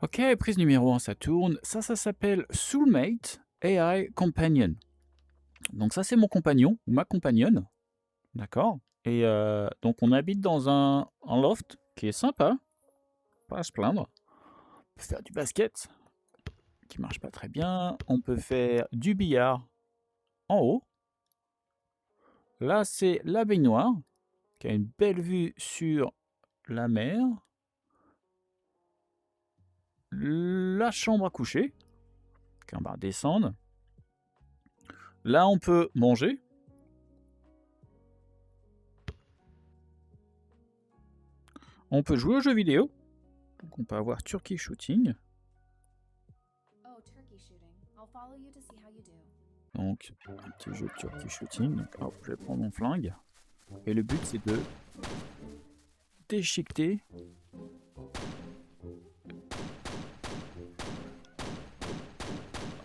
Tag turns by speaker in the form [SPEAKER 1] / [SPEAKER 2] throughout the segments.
[SPEAKER 1] Ok, prise numéro 1, ça tourne. Ça s'appelle Soulmate AI Companion. Donc ça, c'est mon compagnon ou ma compagnonne. D'accord. Et donc on habite dans un loft qui est sympa, pas à se plaindre. On peut faire du basket, qui marche pas très bien. On peut faire du billard en haut. Là, c'est la baignoire, qui a une belle vue sur la mer. La chambre à coucher, qu'on va descendre. Là, on peut manger. On peut jouer aux jeux vidéo. Donc on peut avoir Turkey Shooting. Donc un petit jeu de Turkey Shooting. Donc, hop, je vais prendre mon flingue. Et le but c'est de déchiqueter.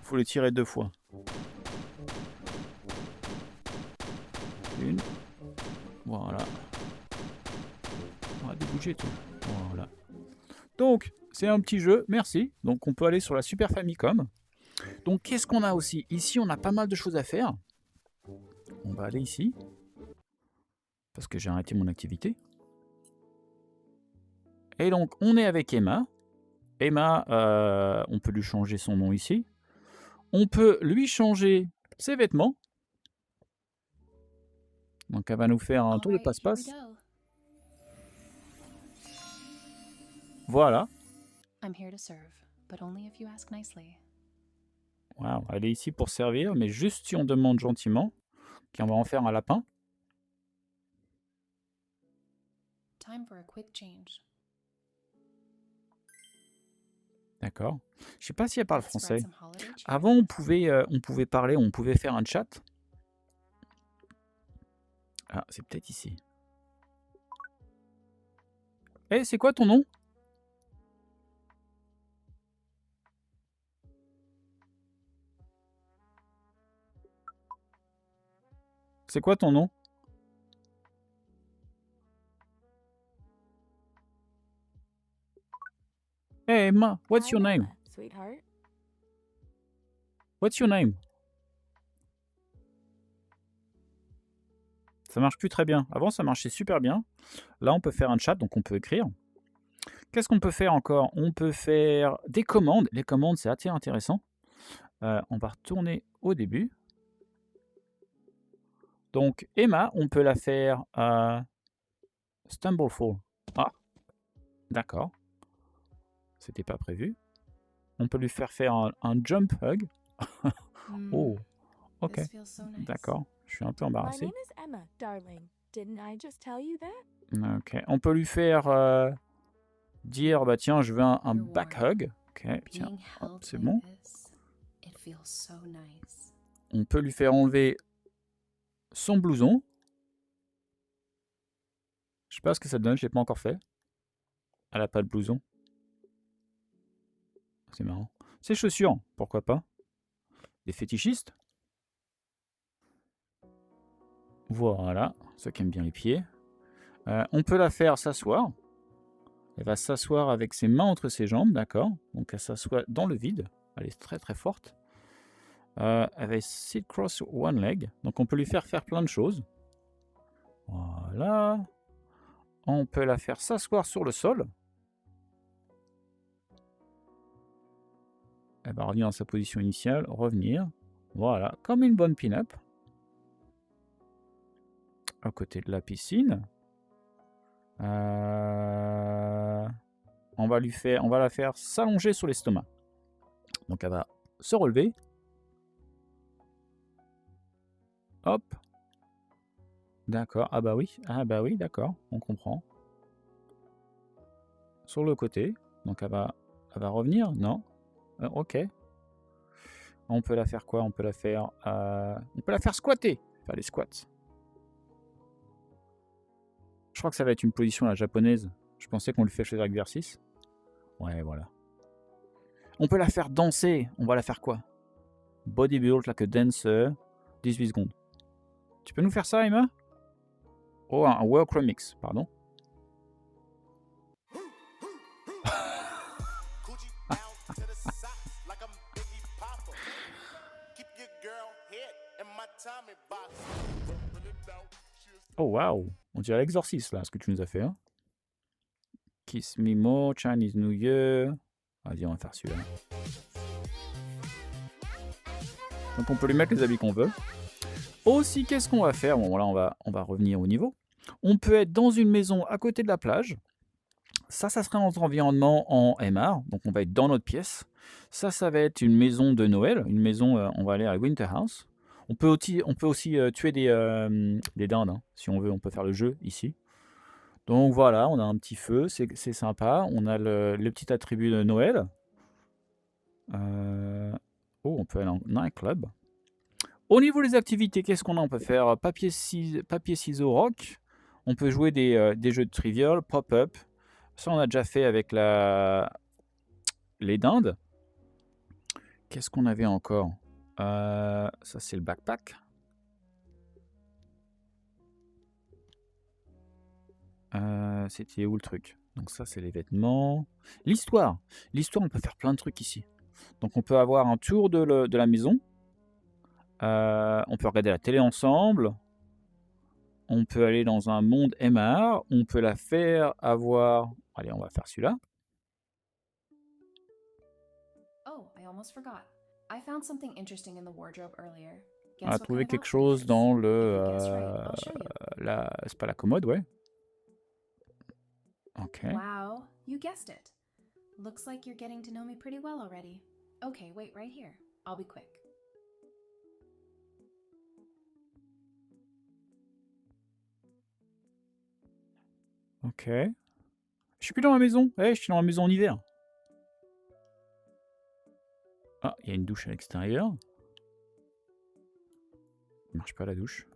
[SPEAKER 1] Faut les tirer 2 fois. Une. Voilà. On va déboucher tout. Voilà. Donc, c'est un petit jeu, merci. Donc on peut aller sur la Super Famicom. Donc qu'est-ce qu'on a aussi? Ici, on a pas mal de choses à faire. On va aller ici. Parce que j'ai arrêté mon activité. Et donc, on est avec Emma. Emma, on peut lui changer son nom ici. On peut lui changer ses vêtements. Donc, elle va nous faire un tour de passe-passe. Voilà. Wow, elle est ici pour servir, mais juste si on demande gentiment, qu'on va en faire un lapin. D'accord. Je sais pas si elle parle français. Avant, on pouvait parler, on pouvait faire un chat. Ah, c'est peut-être ici. Eh, c'est quoi ton nom? C'est quoi ton nom? Hey Emma, what's your name?
[SPEAKER 2] Sweetheart.
[SPEAKER 1] What's your name? Ça marche plus très bien. Avant, ça marchait super bien. Là, on peut faire un chat, donc on peut écrire. Qu'est-ce qu'on peut faire encore? On peut faire des commandes. Les commandes, c'est assez intéressant. On va retourner au début. Donc, Emma, on peut la faire Stumblefall. Ah, d'accord. C'était pas prévu. On peut lui faire un jump hug. Oh, ok. D'accord. Je suis un peu
[SPEAKER 2] My
[SPEAKER 1] embarrassé.
[SPEAKER 2] name is Emma, darling. Didn't I just tell you that?
[SPEAKER 1] Ok. On peut lui faire dire, bah tiens, je veux un back hug. Ok, tiens, hop, c'est bon. On peut lui faire enlever son blouson. Je sais pas ce que ça donne, je l'ai pas encore fait. Elle a pas de blouson. C'est marrant. Ses chaussures, pourquoi pas. Des fétichistes. Voilà, ceux qui aiment bien les pieds. On peut la faire s'asseoir. Elle va s'asseoir avec ses mains entre ses jambes, d'accord. Donc elle s'assoit dans le vide. Elle est très très forte. Elle va sit cross one leg. Donc on peut lui faire plein de choses. Voilà. On peut la faire s'asseoir sur le sol. Elle va revenir dans sa position initiale, revenir. Voilà, comme une bonne pin-up. À côté de la piscine. On va la faire s'allonger sur l'estomac. Donc elle va se relever. Hop. D'accord. Ah bah oui, d'accord, on comprend. Sur le côté. Donc elle va revenir, non? Ok. On peut la faire quoi? On peut la faire squatter. Faire les squats. Je crois que ça va être une position à la japonaise. Je pensais qu'on lui fait choisir l'exercice. Ouais, voilà. On peut la faire danser. On va la faire quoi? Bodybuild like a dancer. 18 secondes. Tu peux nous faire ça, Emma? Oh, un work remix, pardon. Oh waouh, on dirait l'exorciste là, ce que tu nous as fait. Hein. Kiss Me More, Chinese New Year. Vas-y, on va faire celui-là. Donc on peut lui mettre les habits qu'on veut. Aussi, qu'est-ce qu'on va faire? Bon, là, on va revenir au niveau. On peut être dans une maison à côté de la plage. Ça serait notre environnement en MR. Donc on va être dans notre pièce. Ça va être une maison de Noël. Une maison, on va aller à Winter House. On peut aussi tuer des dindes, hein, si on veut. On peut faire le jeu ici. Donc voilà, on a un petit feu, c'est sympa. On a le petit attribut de Noël. Oh, on peut aller en nightclub. Au niveau des activités, qu'est-ce qu'on a? On peut faire papier, ciseaux, rock. On peut jouer des jeux de trivial, pop-up. Ça, on a déjà fait avec les dindes. Qu'est-ce qu'on avait encore? Ça, c'est le backpack. C'était où le truc? Donc ça, c'est les vêtements. L'histoire. L'histoire, on peut faire plein de trucs ici. Donc on peut avoir un tour de la maison. On peut regarder la télé ensemble. On peut aller dans un monde MR. On peut la faire avoir... Allez, on va faire celui-là.
[SPEAKER 3] Oh, I almost forgot. I found something interesting in the wardrobe earlier.
[SPEAKER 1] On a trouvé quelque chose dans le... c'est pas la commode, ouais. Ok.
[SPEAKER 3] Wow, you guessed it. Looks like you're getting to know me pretty well already. Okay, wait right here. I'll be quick.
[SPEAKER 1] Ok. Je suis plus dans la maison. Je suis dans la maison en hiver. Ah, il y a une douche à l'extérieur. Il marche pas la douche.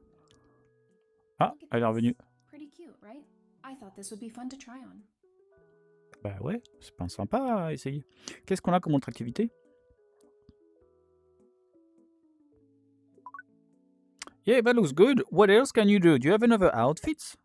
[SPEAKER 1] Ah, elle est revenue.
[SPEAKER 3] Pretty cute, right? I thought this would be fun to try on.
[SPEAKER 1] Bah ouais, c'est pas sympa à essayer. Qu'est-ce qu'on a comme autre activité? Yeah, that looks good. What else can you do? Do you have another outfit?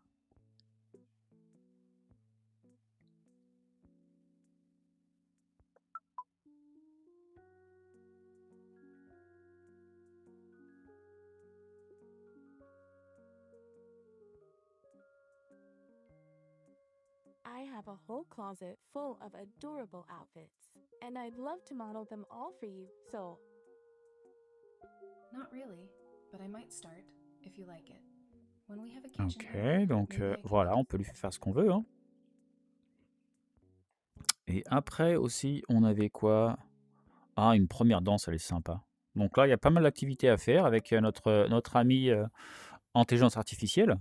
[SPEAKER 2] I have a whole closet full of adorable outfits, and I'd love to model them all for you, so...
[SPEAKER 3] Not really, but I might start, if you like it. When we have a kitchen
[SPEAKER 1] Ok, donc voilà, on peut lui faire ce qu'on veut. Hein. Et après aussi, on avait quoi? Ah, une première danse, elle est sympa. Donc là, il y a pas mal d'activités à faire avec notre ami intelligence artificielle.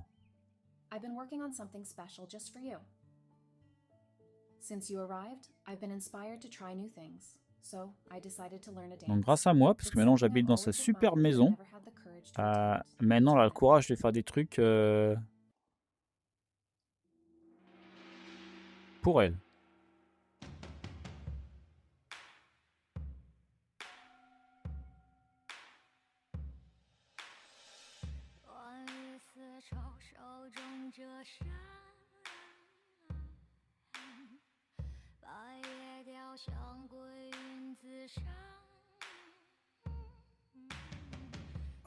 [SPEAKER 3] I've been working on something special just for you. Since you arrived, I've been inspired to try new things. So I decided to learn a dance.
[SPEAKER 1] Donc grâce à moi, parce que maintenant j'habite dans sa super maison, maintenant elle a le courage de faire des trucs pour elle.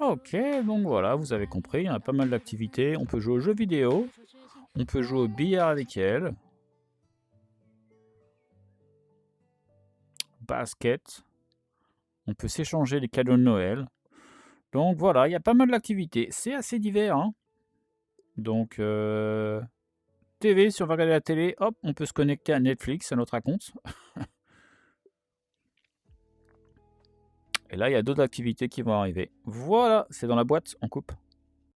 [SPEAKER 1] Ok, donc voilà, vous avez compris, il y a pas mal d'activités. On peut jouer aux jeux vidéo, on peut jouer au billard avec elle, basket, on peut s'échanger les cadeaux de Noël. Donc voilà, il y a pas mal d'activités. C'est assez divers. Hein. Donc, TV, si on va regarder la télé, hop, on peut se connecter à Netflix, à notre compte. Et là, il y a d'autres activités qui vont arriver. Voilà, c'est dans la boîte, on coupe.